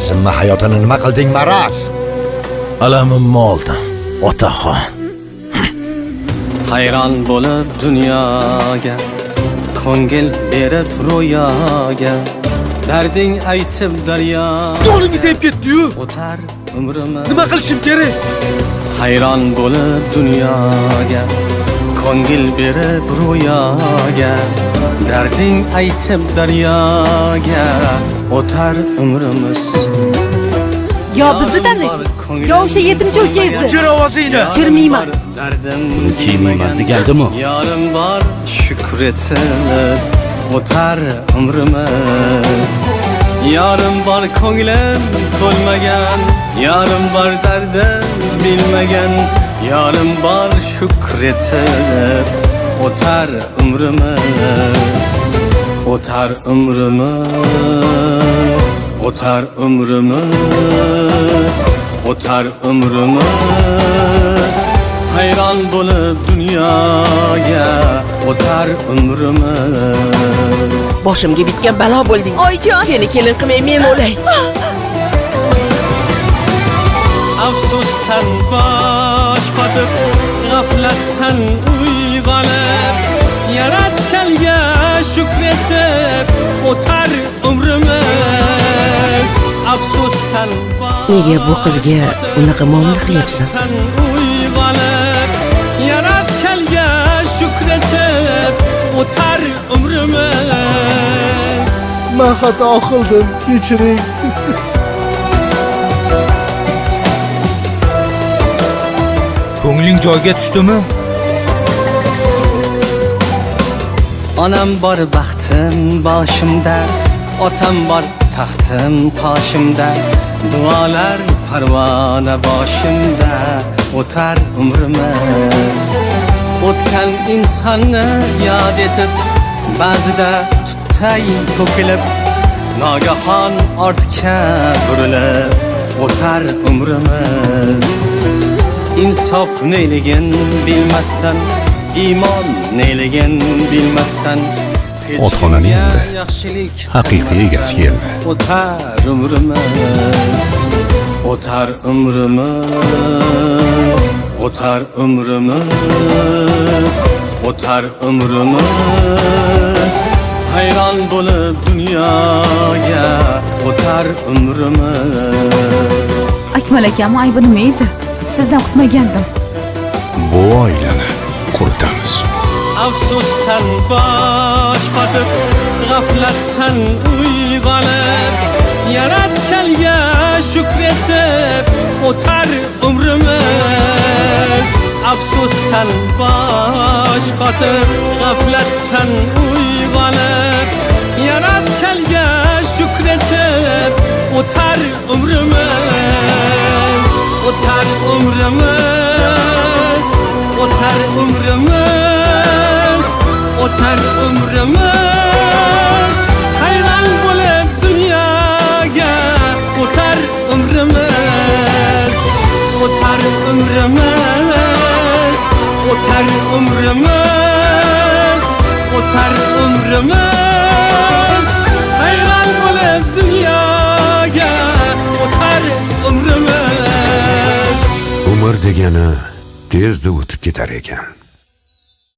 Qizimni hayotini nima qilding, Maraz? Alamimni oldim, otaxon. Hayron bo'lib dunyoga, ko'ngil berib ro'yoga, darding aytib daryo. Jonimni tepib ketdi-yu. O'tar umrimiz. Nima qilishim kerak? Hayron bo'lib dunyoga, ko'ngil berib ro'yoga, darding aytib daryoga, o'tar umrimiz. Yo bizni tanlaysiz, yo o'sha yetimcha ukangizdi. Jir ovozingni. Jirmayman. Dardim kiymayman degandimi? Yorim bor shukr etib, o'tar umrimiz. Yorim bor ko'nglim to'lmagan, yorim bor dardim bilmagan, yorim bor shukr etib, o'tar umrimiz. O'tar umrimiz, o'tar umrimiz, o'tar umrimiz. Hayron bo'lib dunyoga, o'tar umrimiz. Boshimga bitgan balo bo'lding. Oyjon, Seni kelin qilmay men o'lay. Afsusdan bosh qotib, g'aflatdan uyg'onib, yaratganga shukr etib, o'tar umrimiz. Afsusdan Nega bu qizga unaqa muomala qilyapsan? uyg'onib, yaratganga shukr etib, o'tar umrimiz. Men xato qildim, kechiring. Ko'ngling joyiga tushdimi? Onam bor baxtim boshimda, otam bor taxtim qoshimda, duolar parvona boshimda, o'tar umrimiz. O'tgan insonni yod etib, ba'zida tutay to'kilib, nogahon ortga burilib, o'tar umrimiz. İnsof neyligin bilmasdan, iymon neyligin bilmasdan, Otxonaning endi haqiqiy egasi keldi. o'tar umrimiz. O'tar umrimiz, o'tar umrimiz, o'tar umrimiz. Hayron bo'lib dunyoga, o'tar umrimiz. Akmal akam aybi nima edi? Sizdan kutmagandim. Bu oilani quritamiz. Afsusdan bosh qotib, g'aflatdan uyg'onib, yaratganga shukr etib, o'tar umrimiz. Afsusdan bosh qotib, g'aflatdan uyg'onib, yaratganga shukr etib, o'tar umrimiz. O'tar umrimiz, o'tar umrimiz, o'tar umrimiz. Hayron bo'lib dunyoga, o'tar umrimiz. O'tar umrimiz, o'tar umrimiz, o'tar umrimiz. Hayron bo'lib dunyoga, o'tar umrimiz. Umr degani tezda o'tib ketar ekan.